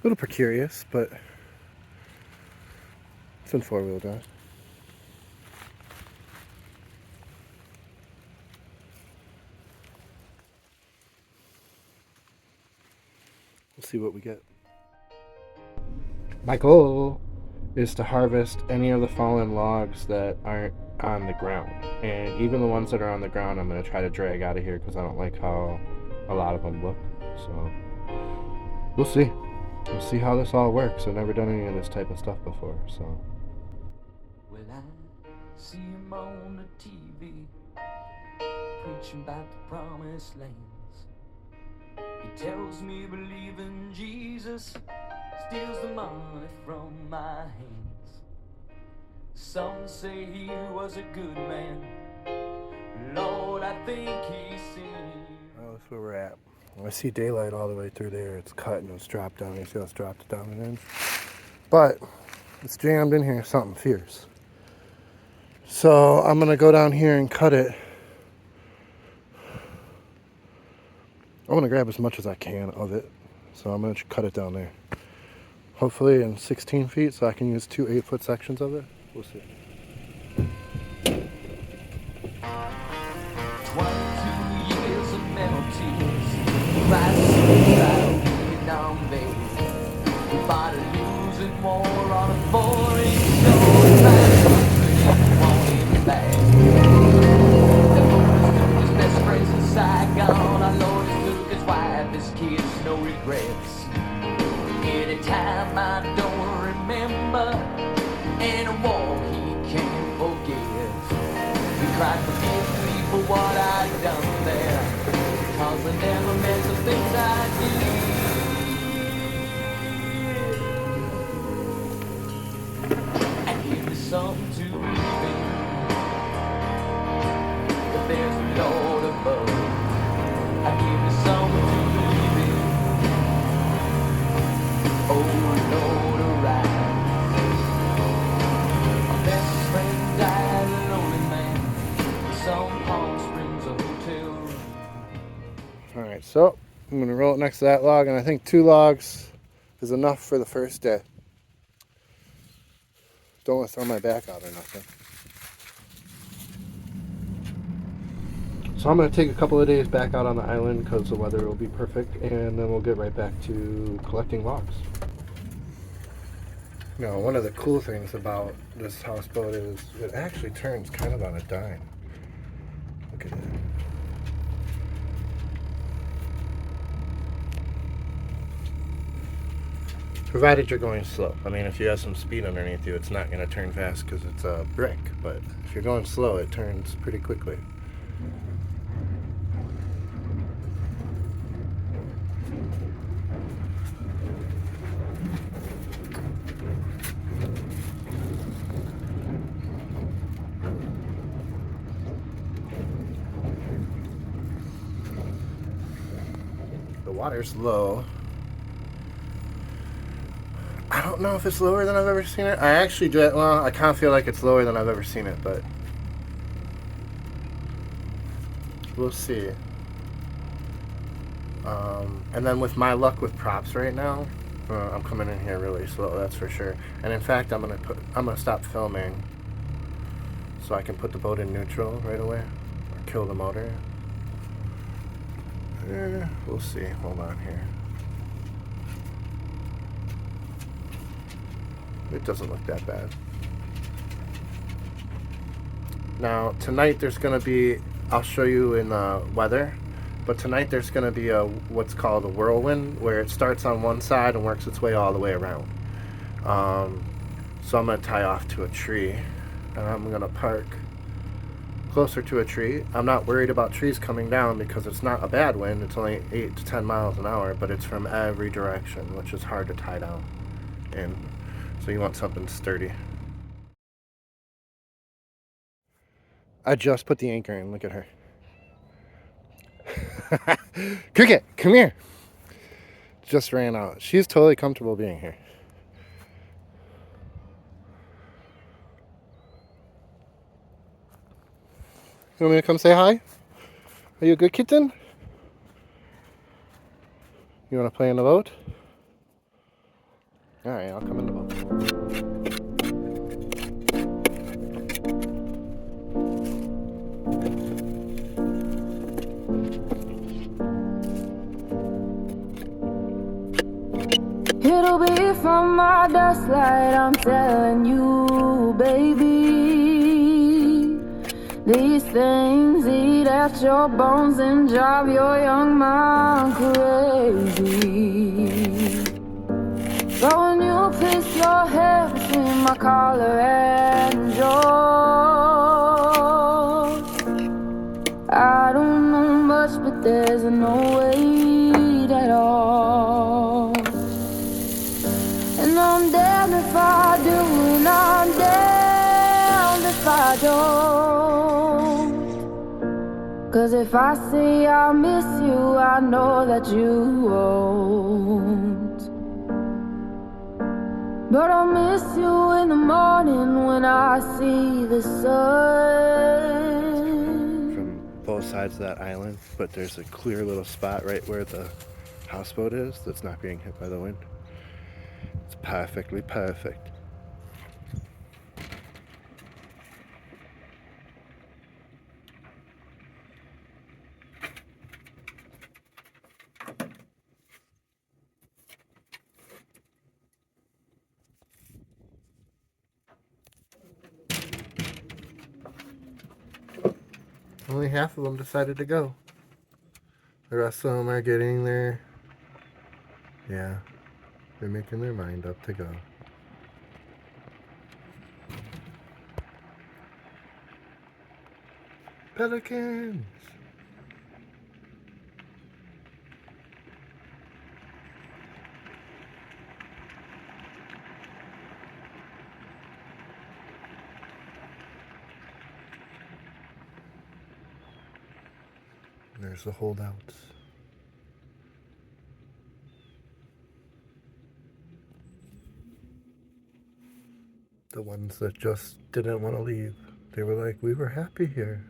little precarious, but it's in four-wheel drive. We'll see what we get. My goal is to harvest any of the fallen logs that aren't on the ground. And even the ones that are on the ground, I'm going to try to drag out of here because I don't like how a lot of them look. So we'll see. We'll see how this all works. I've never done any of this type of stuff before, so. Well, I see him on the TV preaching about the promised lands. He tells me believe in Jesus steals the money from my hands. Some say he was a good man. Lord, I think he's seen. Oh, that's where we're at. I see daylight all the way through there. It's cut and it's dropped down. You see how it's dropped down an inch? But it's jammed in here something fierce. So I'm going to go down here and cut it. I want to grab as much as I can of it. So I'm going to cut it down there. Hopefully in 16 feet so I can use two 8-foot sections of it. We'll see. 22 years of mental tears, rising out Vietnam, baby. We fought a losing war on a foreign shore. My country won't even last. The Lord took his best friends in Saigon. Our Lord took his wife, his kids, no regrets. Anytime I don't remember, in a war he can't forget. He cried, forgive me for what I've done there, cause I never meant the things I did. And give me something to believe in, that there's a Lord above. And give me something to believe in, oh Lord arise. My best friend died a lonely man, some Palm Springs a hotel room. Alright, so I'm going to roll it next to that log, and I think 2 logs is enough for the first day. Don't want to throw my back out or nothing. So I'm going to take a couple of days back out on the island because the weather will be perfect, and then we'll get right back to collecting logs. Now, one of the cool things about this houseboat is it actually turns kind of on a dime. Look at it. Provided you're going slow. I mean, if you have some speed underneath you, it's not going to turn fast because it's a brick. But if you're going slow, it turns pretty quickly. The water's low. I don't know if it's lower than I've ever seen it. I actually do. Well, I kind of feel like it's lower than I've ever seen it, but we'll see. And then with my luck with props right now, I'm coming in here really slow. That's for sure. And in fact, I'm gonna stop filming so I can put the boat in neutral right away or kill the motor. We'll see. Hold on here. It doesn't look that bad. Now, tonight there's going to be, I'll show you in the weather, but tonight there's going to be what's called a whirlwind, where it starts on one side and works its way all the way around. So I'm going to tie off to a tree, and I'm going to park closer to a tree. I'm not worried about trees coming down because it's not a bad wind. It's only 8 to 10 miles an hour, but it's from every direction, which is hard to tie down in. So you want something sturdy. I just put the anchor in. Look at her. Cricket, come here. Just ran out. She's totally comfortable being here. You want me to come say hi? Are you a good kitten? You want to play in the boat? Alright, I'll come in the boat. It'll be from my dust light, I'm telling you, baby. These things eat at your bones and drive your young mind crazy. But when you place your head between my collar and yours, I don't know much, but there's no weight at all. And I'm damned if I do, and I'm damned if I don't. 'Cause if I say I miss you, I know that you won't. But I'll miss you in the morning when I see the sun. From both sides of that island, but there's a clear little spot right where the houseboat is that's not being hit by the wind. It's perfectly perfect. Only half of them decided to go. The rest of them are getting there. Yeah, they're making their mind up to go. Pelicans! There's the holdouts. The ones that just didn't want to leave. They were like, we were happy here.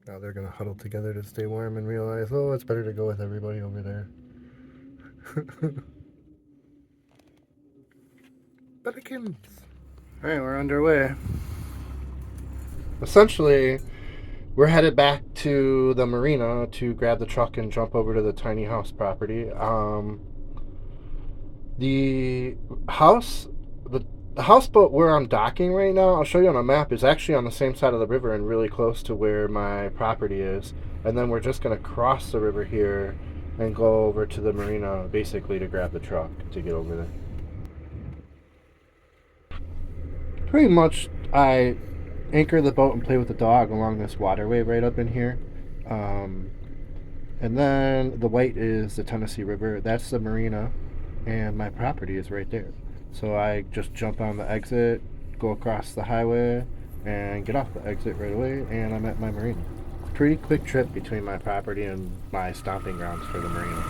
Now they're going to huddle together to stay warm and realize, oh, it's better to go with everybody over there. Pelicans! Alright, we're underway. Essentially, we're headed back to the marina to grab the truck and jump over to the tiny house property. The houseboat where I'm docking right now, I'll show you on a map, is actually on the same side of the river and really close to where my property is. And then we're just going to cross the river here and go over to the marina basically to grab the truck to get over there. Pretty much, I anchor the boat and play with the dog along this waterway right up in here. And then the white is the Tennessee River. That's the marina, and my property is right there. So I just jump on the exit, go across the highway, and get off the exit right away, and I'm at my marina. Pretty quick trip between my property and my stomping grounds for the marina.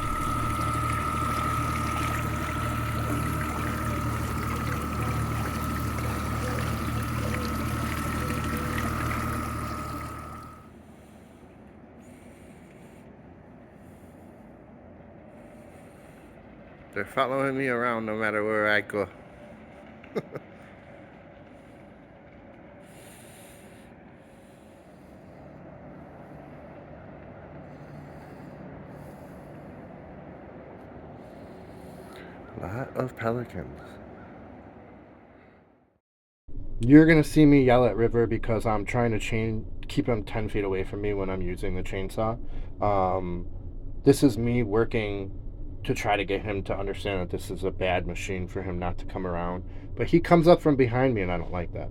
They're following me around no matter where I go. Lot of pelicans. You're gonna see me yell at River because I'm trying to keep him 10 feet away from me when I'm using the chainsaw. This is me working to try to get him to understand that this is a bad machine for him not to come around. But he comes up from behind me and I don't like that.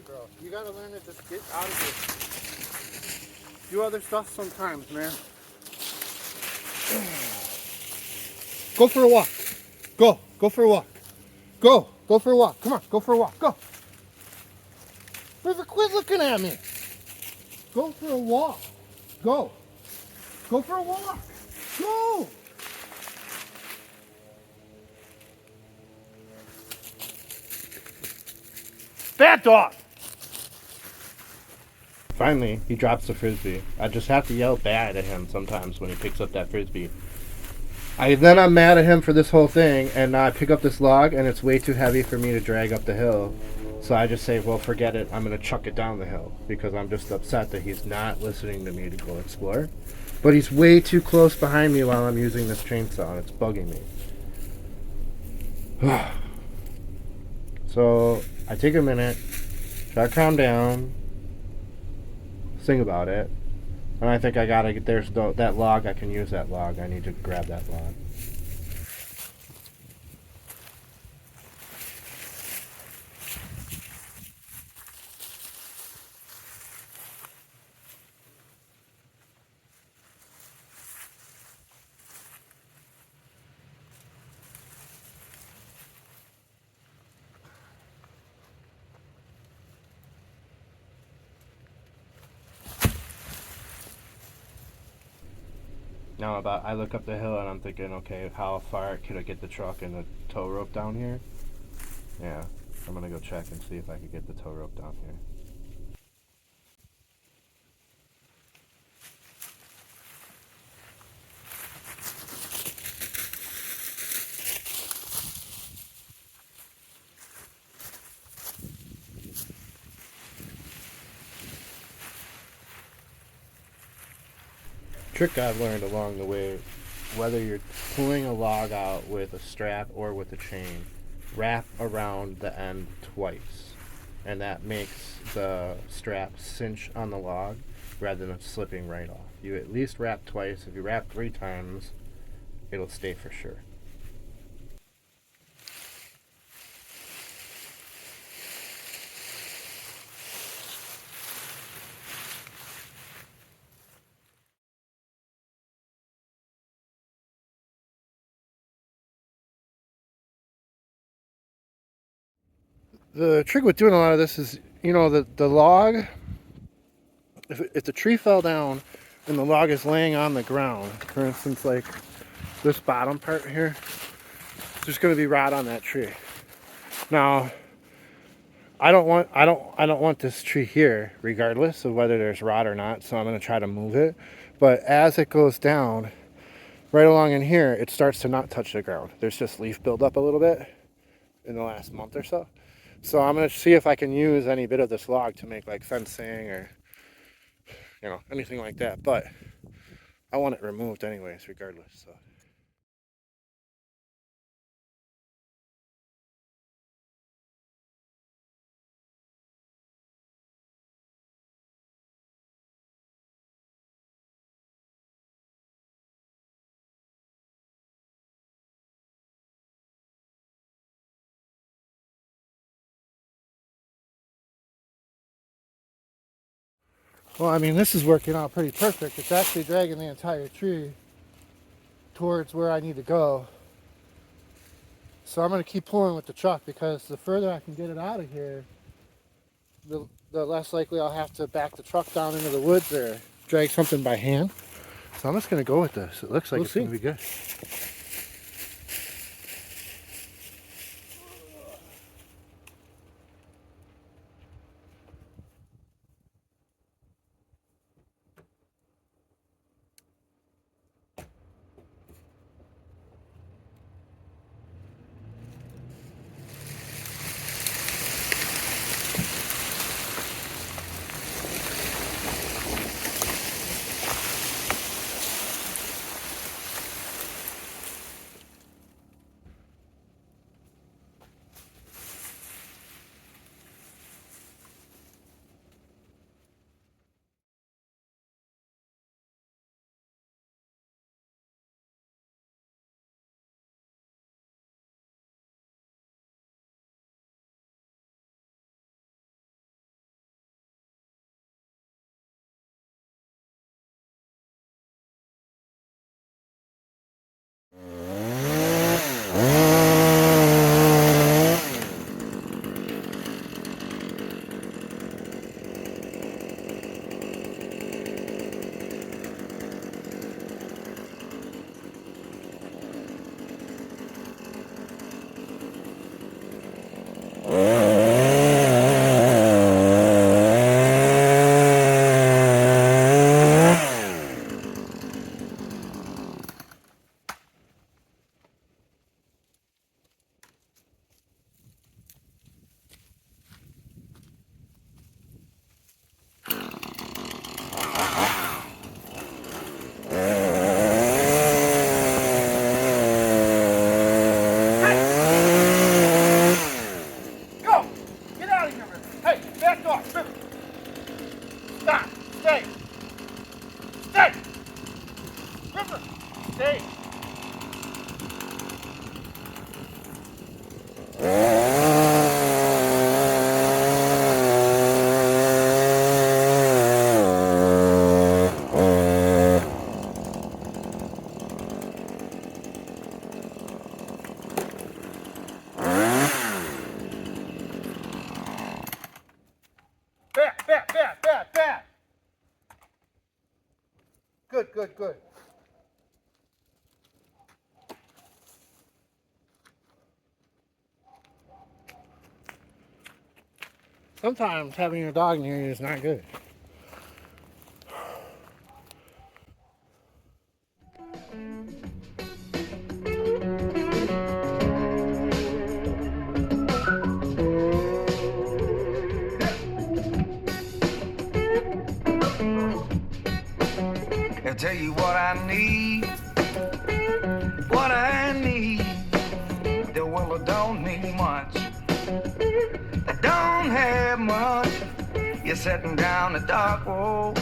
bro. You gotta learn to just get out of here. Do other stuff sometimes, man. Go for a walk. Go for a walk. Go for a walk. Come on, go for a walk. Go. River, quit looking at me. Go for a walk. Go. Go for a walk. Go. Bad dog. Finally, he drops the frisbee. I just have to yell bad at him sometimes when he picks up that frisbee. Then I'm mad at him for this whole thing, and now I pick up this log, and it's way too heavy for me to drag up the hill. So I just say, well, forget it. I'm going to chuck it down the hill because I'm just upset that he's not listening to me to go explore. But he's way too close behind me while I'm using this chainsaw, and it's bugging me. So I take a minute, try to calm down, think about it, and I think I gotta get, there's that log, I can use that log. I need to grab that log. Now I look up the hill and I'm thinking, okay, how far could I get the truck and the tow rope down here? Yeah, I'm gonna go check and see if I can get the tow rope down here. Trick I've learned along the way, whether you're pulling a log out with a strap or with a chain, wrap around the end twice, and that makes the strap cinch on the log rather than slipping right off. You at least wrap twice. If you wrap 3 times, it'll stay for sure. The trick with doing a lot of this is, the log, if the tree fell down and the log is laying on the ground, for instance, like this bottom part here, there's going to be rot on that tree. Now, I don't want this tree here, regardless of whether there's rot or not, so I'm going to try to move it. But as it goes down, right along in here, it starts to not touch the ground. There's just leaf buildup a little bit in the last month or so. So I'm going to see if I can use any bit of this log to make like fencing or, anything like that. But I want it removed anyways, regardless. So. Well, I mean, this is working out pretty perfect. It's actually dragging the entire tree towards where I need to go. So I'm going to keep pulling with the truck because the further I can get it out of here, the less likely I'll have to back the truck down into the woods or drag something by hand. So I'm just going to go with this. It looks like it's going to be good. River! Stop! Stay! Stay! River! Stay! Back, back, back, back, back! Good, good, good. Sometimes having your dog near you is not good. I'll tell you what I need. What I need. Well, I don't need much. I don't have much. You're sitting down the dark road.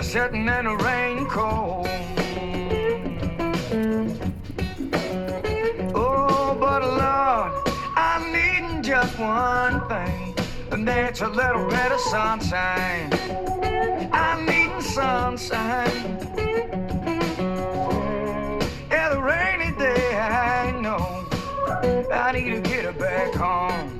Sitting in the rain and cold. Oh, but Lord, I'm needing just one thing, and that's a little bit of sunshine. I'm needing sunshine. Yeah, the rainy day, I know I need to get her back home.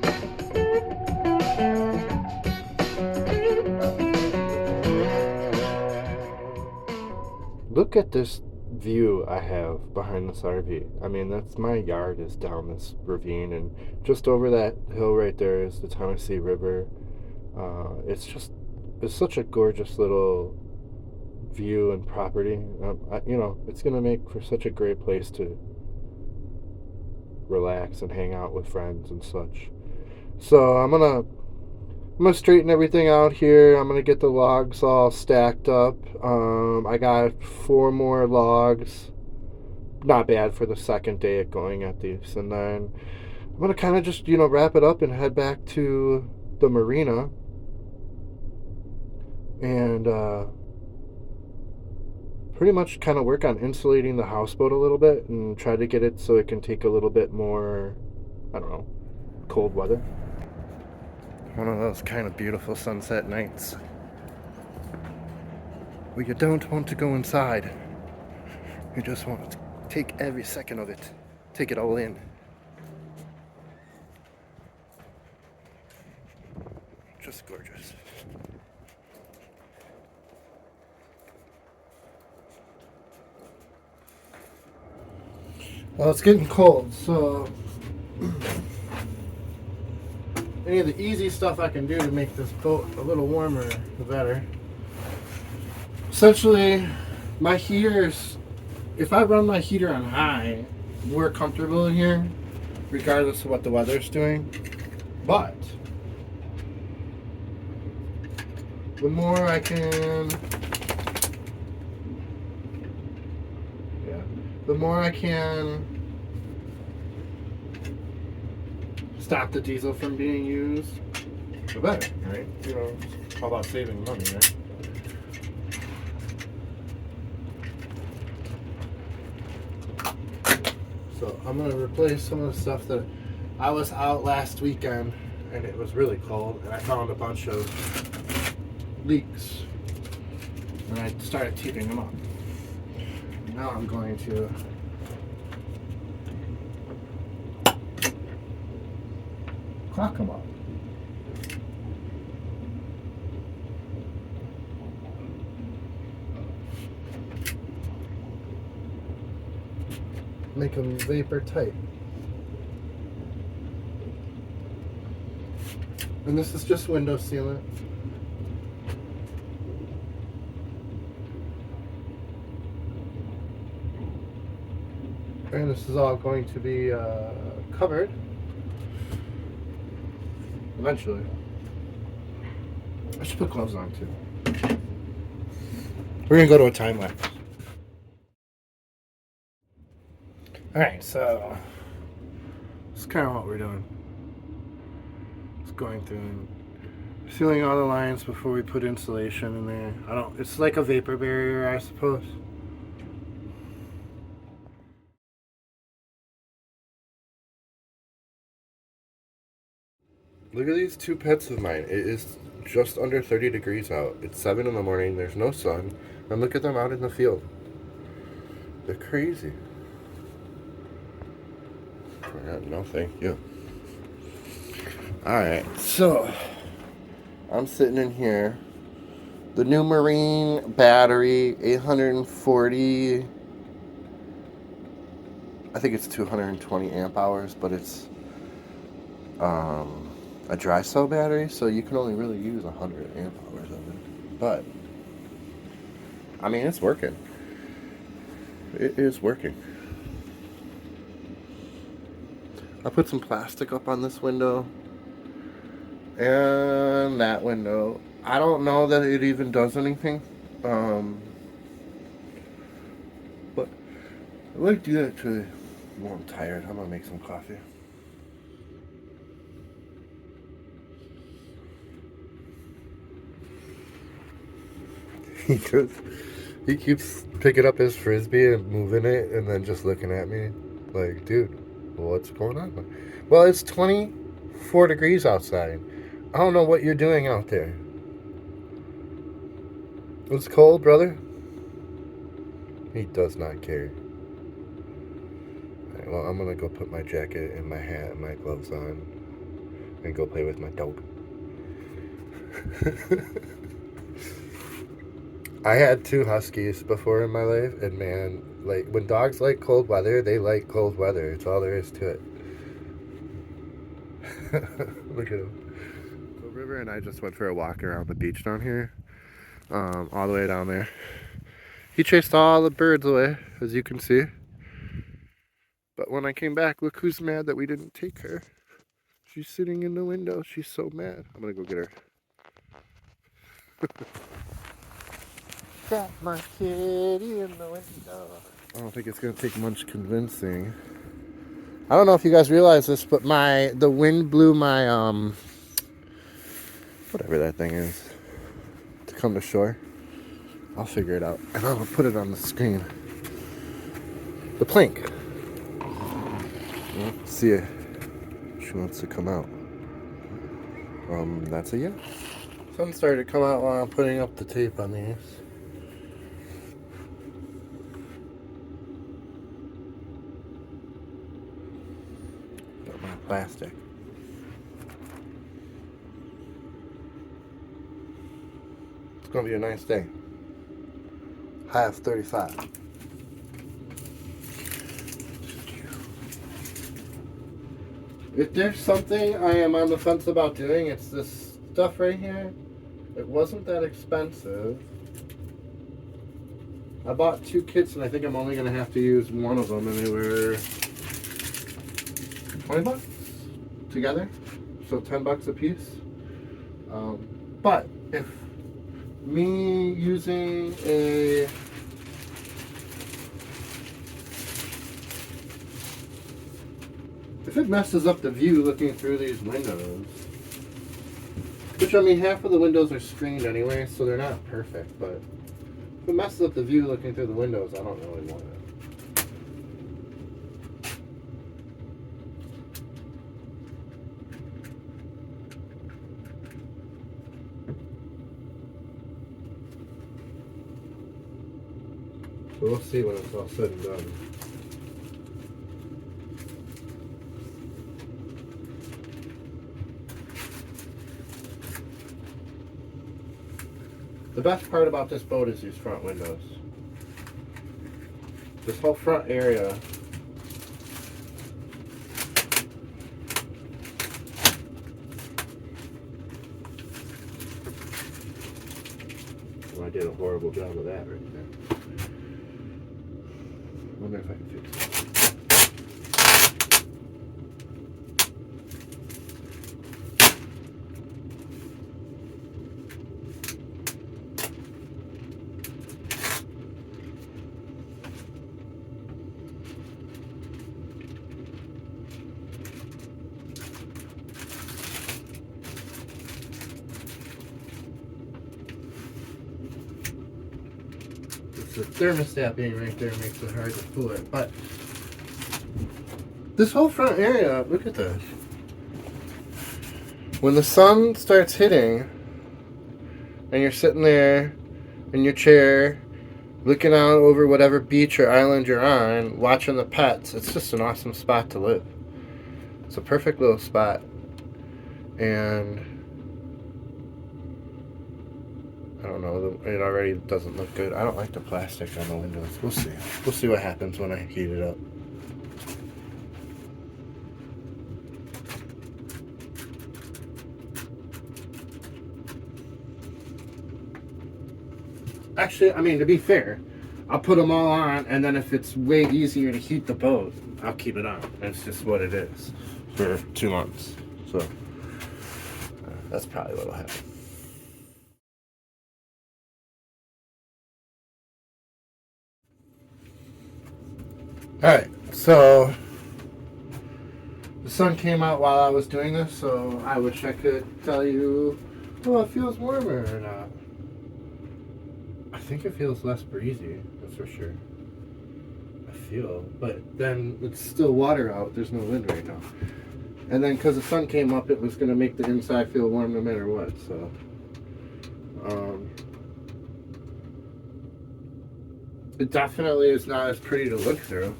Look at this view I have behind this RV. I mean, that's my yard is down this ravine, and just over that hill right there is the Tennessee River. It's such a gorgeous little view and property. It's gonna make for such a great place to relax and hang out with friends and such. So I'm gonna straighten everything out here. I'm gonna get the logs all stacked up. I got 4 more logs. Not bad for the second day of going at these. And then I'm gonna kind of just wrap it up and head back to the marina. And pretty much kind of work on insulating the houseboat a little bit and try to get it so it can take a little bit more, I don't know, cold weather. One of those kind of beautiful sunset nights where you don't want to go inside. You just want to take every second of it. Take it all in. Just gorgeous. Well, it's getting cold, so any of the easy stuff I can do to make this boat a little warmer, the better. Essentially, my heaters, if I run my heater on high, we're comfortable in here, regardless of what the weather's doing. But the more I can, stop the diesel from being used, the better, right? It's all about saving money, right? So I'm going to replace some of the stuff that I was out last weekend and it was really cold and I found a bunch of leaks and I started taping them up. Now I'm going to caulk them up. Make them vapor tight. And this is just window sealant. And this is all going to be covered eventually. I should put gloves on too. We're gonna go to a time lapse. Alright, so this is kind of what we're doing. Just going through and sealing all the lines before we put insulation in there. It's like a vapor barrier, I suppose. Look at these two pets of mine. It is just under 30 degrees out. It's 7 in the morning. There's no sun. And look at them out in the field. They're crazy. No, thank you. Alright, so I'm sitting in here. The new Marine battery, 840. I think it's 220 amp hours, but it's a dry cell battery, so you can only really use 100 amp hours of it. But I mean, it's working. It is working. I put some plastic up on this window and that window. I don't know that it even does anything, but I might do that today. Well, I'm tired. I'm gonna make some coffee. He keeps picking up his frisbee and moving it and then just looking at me like, dude, what's going on? Well, it's 24 degrees outside. I don't know what you're doing out there. It's cold, brother. He does not care. Right, well, I'm gonna go put my jacket and my hat and my gloves on and go play with my dog. I had 2 huskies before in my life, and man, like, when dogs like cold weather, they like cold weather. It's all there is to it. Look at him. So River and I just went for a walk around the beach down here, all the way down there. He chased all the birds away, as you can see. But when I came back, look who's mad that we didn't take her. She's sitting in the window. She's so mad. I'm gonna go get her. Got my kitty in the window. I don't think it's gonna take much convincing. I don't know if you guys realize this, but the wind blew my whatever that thing is to come to shore. I'll figure it out and I'll put it on the screen. The plank. Let's see if she wants to come out. That's a yes. Sun started to come out while I'm putting up the tape on these. Got my plastic. It's gonna be a nice day. High of 35. If there's something I am on the fence about doing, it's this stuff right here. It wasn't that expensive. I bought 2 kits and I think I'm only going to have to use one of them, and they were $20 together, so $10 a piece. But if me using if it messes up the view looking through these windows, which, I mean, half of the windows are screened anyway, so they're not perfect, but if it messes up the view looking through the windows, I don't really want it. So we'll see when it's all said and done. The best part about this boat is these front windows. This whole front area well, I did a horrible job of that right there. I wonder if I can fix it. it's the thermostat being right there makes it hard to pull it. But this whole front area, look at this. When the sun starts hitting and you're sitting there in your chair looking out over whatever beach or island you're on, watching the pets, it's just an awesome spot to live. It's a perfect little spot. And I don't know, it already doesn't look good. I don't like the plastic on the windows. We'll see. We'll see what happens when I heat it up. Actually, I mean, to be fair, I'll put them all on, and then if it's way easier to heat the boat, I'll keep it on. That's just what it is for 2 months. So that's probably what'll happen. Alright, so the sun came out while I was doing this, so I wish I could tell you, oh, it feels warmer or not. I think it feels less breezy, that's for sure. I feel, but then it's still water out, there's no wind right now. And then because the sun came up, it was going to make the inside feel warm no matter what, so. It definitely is not as pretty to look through.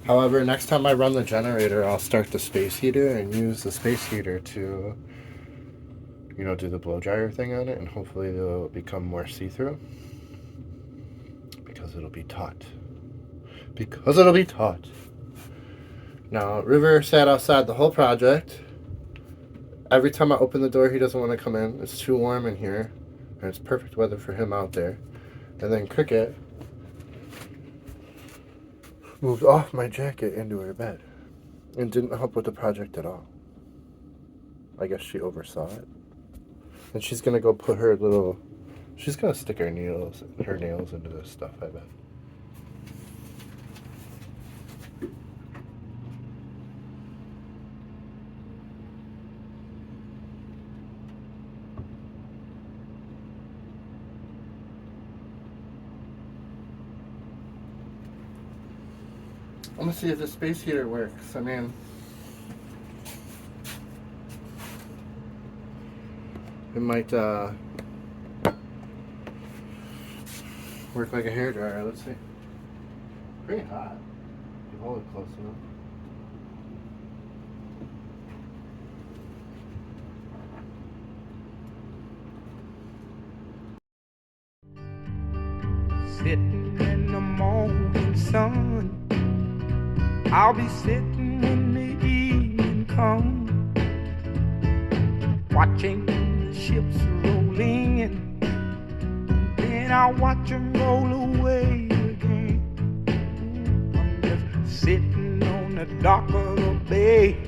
However, next time I run the generator, I'll start the space heater and use the space heater to, you know, do the blow dryer thing on it, and hopefully it'll become more see-through. Because it'll be taut. Because it'll be taut. Now, River sat outside the whole project. Every time I open the door, he doesn't want to come in. It's too warm in here, and it's perfect weather for him out there. And then Cricket moved off my jacket into her bed and didn't help with the project at all. I guess she oversaw it. And she's gonna go put her little, she's gonna stick her nails into this stuff, I bet. I'm gonna see if the space heater works. I mean, it might work like a hairdryer. Let's see. Pretty hot. You hold it close enough. Sitting in the morning sun, I'll be sitting when the evening comes, watching the ships rolling in, then I'll watch them roll away again. I'm just sitting on the dock of the bay,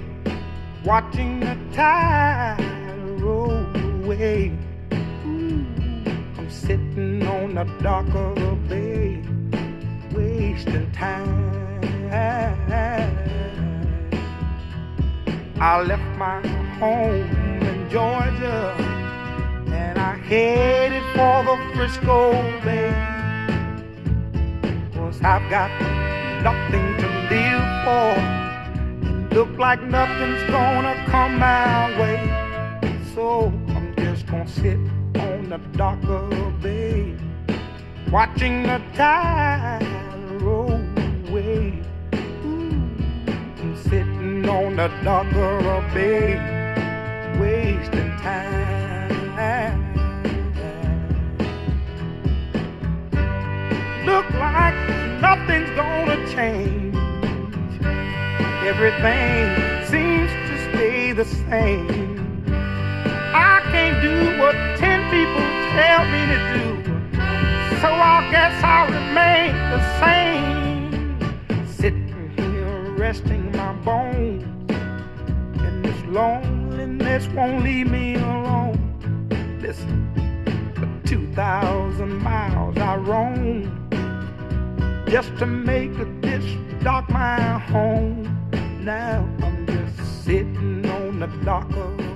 watching the tide roll away. I'm sitting on the dock of the bay, wasting time. I left my home in Georgia and I headed for the Frisco Bay, 'cause I've got nothing to live for. It look like nothing's gonna come my way, so I'm just gonna sit on the dock of the bay, watching the tide roll away. I'm sitting on the dock of the bay, wasting time. Look like nothing's gonna change. Everything seems to stay the same. I can't do what 10 people tell me to do, so I guess I'll remain the same. Sitting here resting my bones, and this loneliness won't leave me alone. Listen, for 2,000 miles I roam just to make this dock my home. Now I'm just sitting on the dock of